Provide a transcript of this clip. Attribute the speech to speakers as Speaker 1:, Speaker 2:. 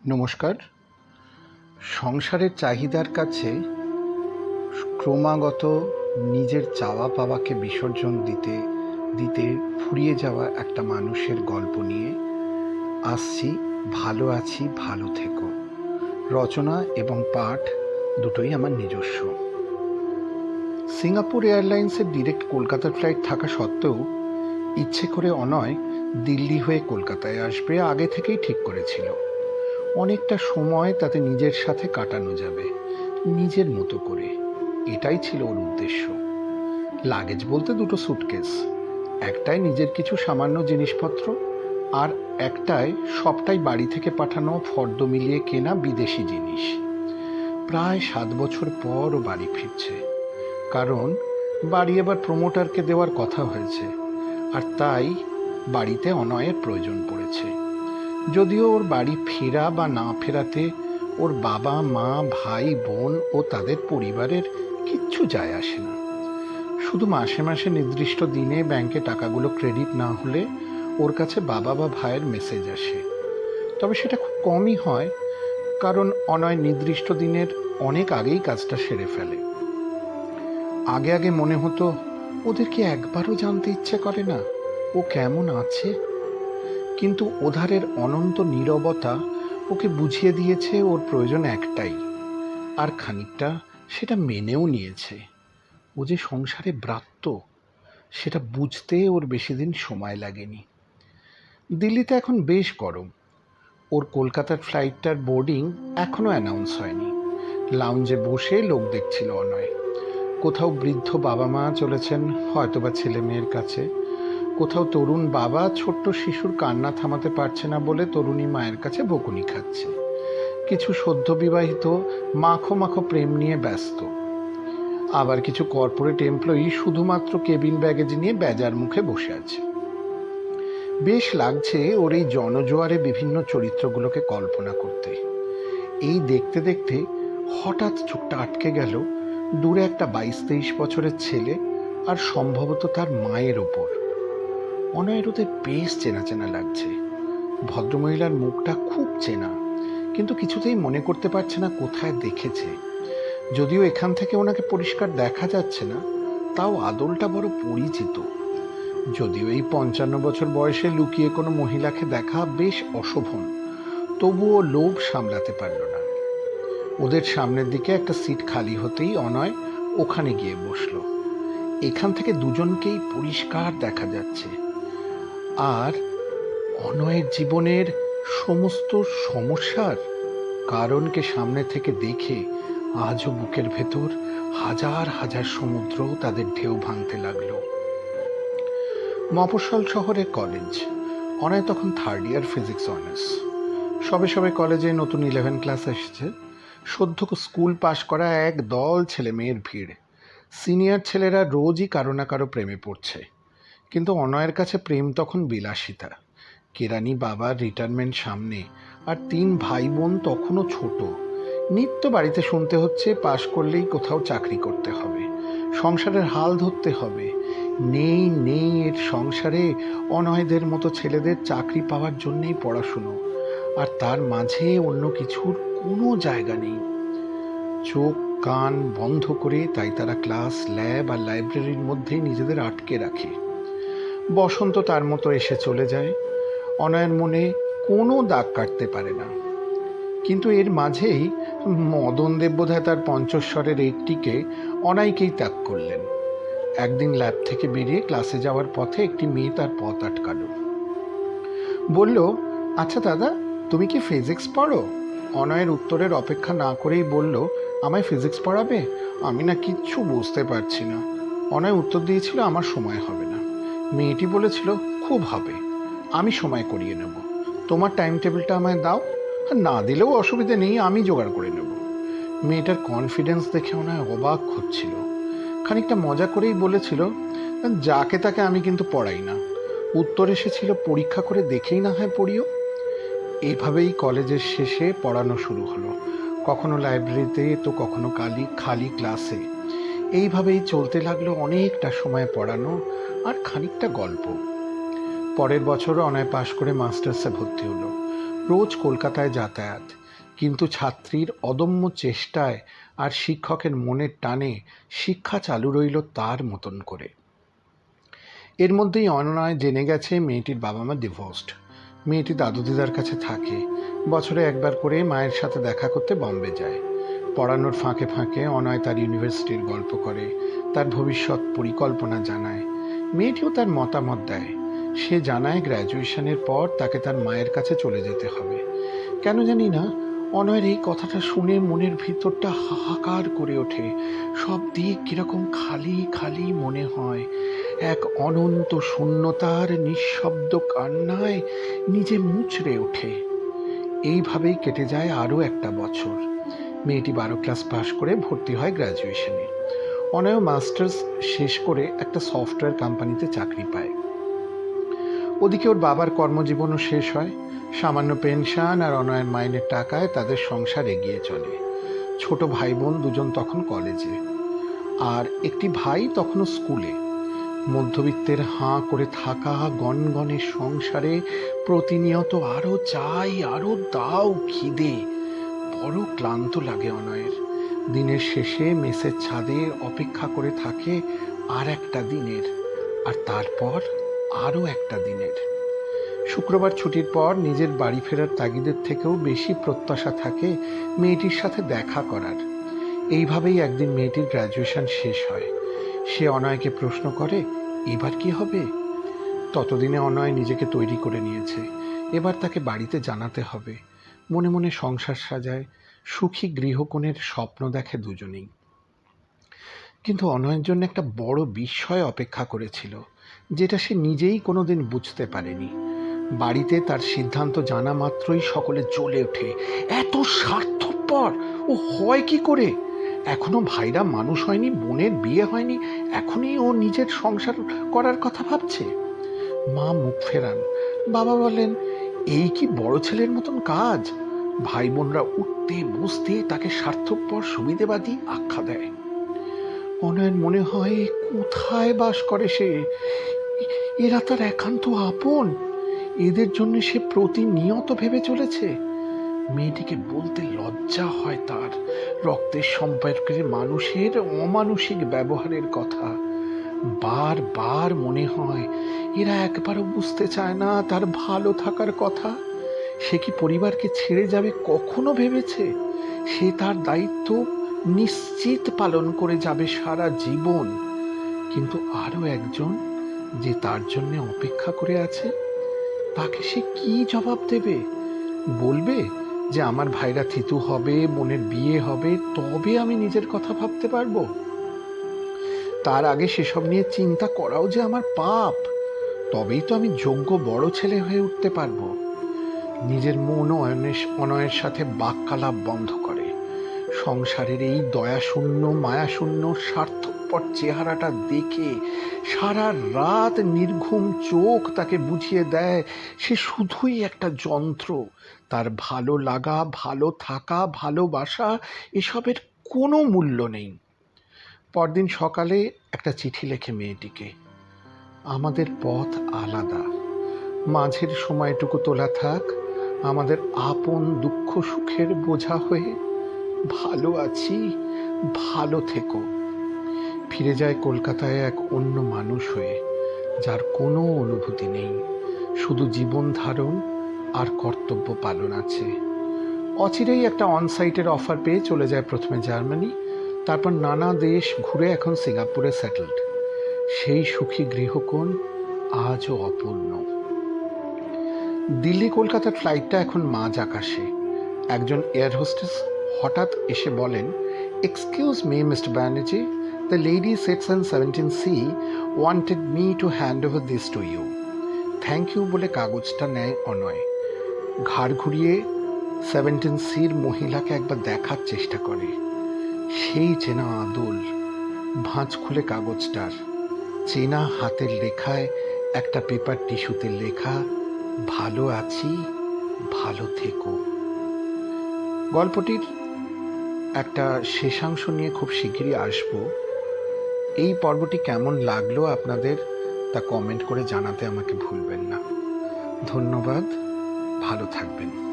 Speaker 1: নমস্কার। সংসারের চাহিদার কাছে ক্রমাগত নিজের চাওয়া পাওয়াকে বিসর্জন দিতে দিতে ফুরিয়ে যাওয়া একটা মানুষের গল্প নিয়ে আসছি। ভালো আছি, ভালো থেকো। রচনা এবং পাঠ দুটোই আমার নিজস্ব। সিঙ্গাপুর এয়ারলাইন্সের ডিরেক্ট কলকাতার ফ্লাইট থাকা সত্ত্বেও ইচ্ছে করে অনয় দিল্লি হয়ে কলকাতায় আসবে আগে থেকেই ঠিক করেছিল। অনেকটা সময় তাতে নিজের সাথে কাটানো যাবে, নিজের মতো করে। এটাই ছিল ওর উদ্দেশ্য। লাগেজ বলতে দুটো সুটকেস, একটায় নিজের কিছু সামান্য জিনিসপত্র, আর একটায় সবটাই বাড়ি থেকে পাঠানো ফর্দ মিলিয়ে কেনা বিদেশি জিনিস। প্রায় 7 বছর পর ও বাড়ি ফিরছে, কারণ বাড়ি এবার প্রমোটারকে দেওয়ার কথা হয়েছে, আর তাই বাড়িতে অনয়ের প্রয়োজন পড়েছে। যদিও ওর বাড়ি ফেরা বা না ফেরাতে ওর বাবা মা ভাই বোন ও তাদের পরিবারের কিচ্ছু যায় আসে না। শুধু মাসে মাসে নির্দিষ্ট দিনে ব্যাংকে টাকাগুলো ক্রেডিট না হলে ওর কাছে বাবা বা ভাইয়ের মেসেজ আসে। তবে সেটা খুব কমই হয়, কারণ অনয় নির্দিষ্ট দিনের অনেক আগেই কাজটা সেরে ফেলে। আগে আগে মনে হতো ওদের কি একবারও জানতে ইচ্ছে করে না ও কেমন আছে। কিন্তু ওধারের অনন্ত নীরবতা ওকে বুঝিয়ে দিয়েছে ওর প্রয়োজন একটাই, আর খানিকটা সেটা মেনেও নিয়েছে। ও যে সংসারে ব্রাত্য, সেটা বুঝতে ওর বেশি দিন সময় লাগেনি। দিল্লিতে এখন বেশ গরম। ওর কলকাতার ফ্লাইটটার বোর্ডিং এখনও অ্যানাউন্স হয়নি। লাউঞ্জে বসে লোক দেখছিল অনয়। কোথাও বৃদ্ধ বাবা মা চলেছেন হয়তোবা ছেলে মেয়ের কাছে, কোথাও তরুণ বাবা ছোট্ট শিশুর কান্না থামাতে পারছে না বলে তরুণী মায়ের কাছে বকুনি খাচ্ছে। কিছু সদ্য বিবাহিত মাখো মাখো প্রেম নিয়ে ব্যস্ত। আবার কিছু কর্পোরেট এমপ্লয়ি শুধুমাত্র কেবিন ব্যাগেজ নিয়ে বেজার মুখে বসে আছে। বেশ লাগছে ওর এই জনজোয়ারে বিভিন্ন চরিত্রগুলোকে কল্পনা করতে। এই দেখতে দেখতে হঠাৎ চোখটা আটকে গেল দূরে একটা 22-23 বছরের ছেলে আর সম্ভবত তার মায়ের ওপর। অনয়ের ওদের বেশ চেনা চেনা লাগছে। ভদ্রমহিলার মুখটা খুব চেনা, কিন্তু কিছুতেই মনে করতে পারছে না কোথায় দেখেছে। যদিও এখান থেকে ওনাকে পরিষ্কার দেখা যাচ্ছে না, তাও আদলটা বড় পরিচিত। যদিও এই 55 বছর বয়সে লুকিয়ে কোনো মহিলাকে দেখা বেশ অশোভন, তবুও লোভ সামলাতে পারল না। ওদের সামনের দিকে একটা সিট খালি হতেই অনয় ওখানে গিয়ে বসল। এখান থেকে দুজনকেই পরিষ্কার দেখা যাচ্ছে, আর অনয়ের জীবনের সমস্ত সমস্যার কারণকে সামনে থেকে দেখে আজও বুকের ভেতর হাজার হাজার সমুদ্র তাদের ঢেউ ভাঙতে লাগলো। মফস্বল শহরের কলেজ। অনয় তখন 3rd ইয়ার ফিজিক্স অনার্স। সবে সবে কলেজে নতুন 11 ক্লাস এসেছে। সদ্য স্কুল পাশ করা এক দল ছেলে মেয়ের ভিড়। সিনিয়র ছেলেরা রোজই কারো না কারো প্রেমে পড়ছে, কিন্তু অনয়ের কাছে প্রেম তখন বিলাসিতা। কেরানি বাবার রিটায়ারমেন্ট সামনে, আর 3 ভাই বোন তখনও ছোট। নিত্য বাড়িতে শুনতে হচ্ছে পাশ করলেই কোথাও চাকরি করতে হবে, সংসারের হাল ধরতে হবে। নেই নেই এর সংসারে অনয়দের মতো ছেলেদের চাকরি পাওয়ার জন্যেই পড়াশুনো, আর তার মাঝে অন্য কিছুর কোনো জায়গা নেই। চোখ কান বন্ধ করে তাই তারা ক্লাস, ল্যাব আর লাইব্রেরির মধ্যেই নিজেদের আটকে রাখে। বসন্ত তার মতো এসে চলে যায়। অনয়ের মনে কোনো দাগ কাটতে পারে না। কিন্তু এর মাঝেই মদন দেব বোধহয় তার পঞ্চস্বরের একটিকে অনাইকেই ত্যাগ করলেন। একদিন ল্যাব থেকে বেরিয়ে ক্লাসে যাওয়ার পথে একটি মেয়ে তার পথ আটকালো। বলল, আচ্ছা দাদা, তুমি কি ফিজিক্স পড়ো? অনয়ের উত্তরের অপেক্ষা না করেই বলল, আমায় ফিজিক্স পড়াবে? আমি না কিচ্ছু বুঝতে পারছি না। অনয় উত্তর দিয়েছিল, আমার সময় হবে না। মেয়েটি বলেছিল, খুব হবে, আমি সময় করিয়ে নেব, তোমার টাইম টেবিলটা আমায় দাও, আর না দিলেও অসুবিধে নেই, আমি জোগাড় করে নেব। মেয়েটার কনফিডেন্স দেখে অনয় অবাক হচ্ছিল। খানিকটা মজা করেই বলেছিল, যাকে তাকে আমি কিন্তু পড়াই না। উত্তর এসেছিল, পরীক্ষা করে দেখেই না হয় পড়িও। এভাবেই কলেজের শেষে পড়ানো শুরু হলো, কখনো লাইব্রেরিতে তো কখনো খালি ক্লাসে। এইভাবেই চলতে লাগলো অনেকটা সময় পড়ানো আর খানিকটা গল্প। পরের বছর অনয় পাশ করে মাস্টার্সে ভর্তি হলো। রোজ কলকাতায় যাতায়াত, কিন্তু ছাত্রীর অদম্য চেষ্টায় আর শিক্ষকের মনের টানে শিক্ষা চালু রইল তার মতন করে। এর মধ্যেই অনয় জেনে গেছে মেয়েটির বাবা মা ডিভোর্সড। মেয়েটি দাদু দিদার কাছে থাকে, বছরে একবার করে মায়ের সাথে দেখা করতে বম্বে যায়। পড়ানোর ফাঁকে ফাঁকে অনয় তার ইউনিভার্সিটির গল্প করে, তার ভবিষ্যৎ পরিকল্পনা জানায়। মেয়েটিও তার মতামত দেয়। সে জানায় গ্র্যাজুয়েশনের পর তাকে তার মায়ের কাছে চলে যেতে হবে। কেন জানি না, অনয়ের এই কথাটা শুনে মনের ভিতরটা হাহাকার করে ওঠে। সব দিক কিরকম খালি খালি মনে হয়। এক অনন্ত শূন্যতার নিঃশব্দ কান্নায় নিজে মুচড়ে ওঠে। এইভাবেই কেটে যায় আরও একটা বছর। মেয়েটি 12 ক্লাস পাশ করে ভর্তি হয় গ্র্যাজুয়েশনে। অনয় মাস্টার্স শেষ করে একটা সফটওয়্যার কোম্পানিতে চাকরি পায়। ওদিকে ওর বাবার কর্মজীবনও শেষ হয়। সামান্য পেনশন আর অনয়ের মাইনের টাকায় তাদের সংসার এগিয়ে চলে। ছোট ভাই বোন দুজন তখন কলেজে, আর একটি ভাই তখনও স্কুলে। মধ্যবিত্তের হাঁ করে থাকা গনগনে সংসারে প্রতিনিয়ত আরো চাই, আরো দাও খিদে। বড় ক্লান্ত লাগে অনয়ের। দিনের শেষে মেসের ছাদে অপেক্ষা করে থাকে আর একটা দিনের, আর তারপর আরও একটা দিনের। শুক্রবার ছুটির পর নিজের বাড়ি ফেরার তাগিদের থেকেও বেশি প্রত্যাশা থাকে মেয়েটির সাথে দেখা করার। এইভাবেই একদিন মেয়েটির গ্র্যাজুয়েশন শেষ হয়। সে অনয়কে প্রশ্ন করে, এবার কি হবে? ততদিনে অনয় নিজেকে তৈরি করে নিয়েছে। এবার তাকে বাড়িতে জানাতে হবে। মনে মনে সংসার সাজায়, সুখী গৃহকোণের স্বপ্ন দেখে দুজনেই। কিন্তু অনয়ের জন্য একটা বড় বিস্ময় অপেক্ষা করেছিল, যেটা সে নিজেই কোনোদিন বুঝতে পারেনি। বাড়িতে তার সিদ্ধান্ত জানা মাত্রই সকলে জ্বলে ওঠে। এত স্বার্থপর ও হয় কি করে? এখনো ভাইরা মানুষ হয়নি, বোনের বিয়ে হয়নি, এখনই ও নিজের সংসার করার কথা ভাবছে। মা মুখ ফেরান। বাবা বলেন, এই কি বড় ছেলের মতন কাজ? ভাই বোনরা উঠতে বসতে তাকে স্বার্থপর সুবিধেবাদী আখ্যা দেয়। অনয়ের মনে হয় কোথায় বাস করে সে? এরা তার একান্ত আপন। এদের জন্য সে প্রতিনিয়ত ভেবে চলেছে। মেয়েটিকে বলতে লজ্জা হয় তার, রক্তের সম্পর্কের মানুষের অমানুষিক ব্যবহারের কথা। বারবার মনে হয় এরা একবারও বুঝতে চায় না তার ভালো থাকার কথা। সে কি পরিবারকে ছেড়ে যাবে কখনো ভেবেছে? সে তার দায়িত্ব নিশ্চিত পালন করে যাবে সারা জীবন। কিন্তু আরো একজন যে তার জন্য অপেক্ষা করে আছে, তাকে সে কি জবাব দেবে? বলবে যে আমার ভাইরা থিতু হবে, বোনের বিয়ে হবে, তবে আমি নিজের কথা ভাবতে পারবো? তার আগে সেসব নিয়ে চিন্তা করাও যে আমার পাপ। তবেই তো আমি যোগ্য বড় ছেলে হয়ে উঠতে পারবো। নিজের মন ও অনয়ের সাথে বাক্যালাপ বন্ধ করে। সংসারের এই দয়াশূন্য মায়াশূন্য স্বার্থপর চেহারাটা দেখে সারা রাত নির্ঘুম চোখ তাকে বুঝিয়ে দেয় সে শুধুই একটা যন্ত্র। তার ভালো লাগা, ভালো থাকা, ভালোবাসা এসবের কোনো মূল্য নেই। পরদিন সকালে একটা চিঠি লেখে মেয়েটিকে, আমাদের পথ আলাদা, মাঝের সময়টুকু তোলা থাক আমাদের আপন দুঃখ সুখের বোঝা হয়ে। ভালো আছি, ভালো থেকো। ফিরে যায় কলকাতায় এক অন্য মানুষ হয়ে, যার কোনো অনুভূতি নেই, শুধু জীবন ধারণ আর কর্তব্য পালন আছে। অচিরেই একটা অনসাইটের অফার পেয়ে চলে যায় প্রথমে জার্মানি, তারপর নানা দেশ ঘুরে এখন সিঙ্গাপুরে সেটেলড। সেই সুখী গৃহকোণ আজও অপূর্ণ। দিল্লি কলকাতার ফ্লাইটটা এখন মাঝ আকাশে। একজন এয়ার হোস্টেস হঠাৎ এসে বলেন, excuse me mister Banerjee, the lady sits in 17C wanted me to hand over this to you. Thank you বলে কাগজটা নেয় অনয়। ঘাড় ঘুরিয়ে 17Cর মহিলাকে একবার দেখার চেষ্টা করে। সেই চেনা আদল। ভাঁজ খুলে কাগজটার, চেনা হাতের লেখায় একটা পেপার টিস্যুতে লেখা, ভালো আছি, ভালো থেকো। গল্পটির একটা শেষাংশ নিয়ে খুব শিগগিরই আসবো। এই পর্বটি কেমন লাগলো আপনাদের তা কমেন্ট করে জানাতে আমাকে ভুলবেন না। ধন্যবাদ, ভালো থাকবেন।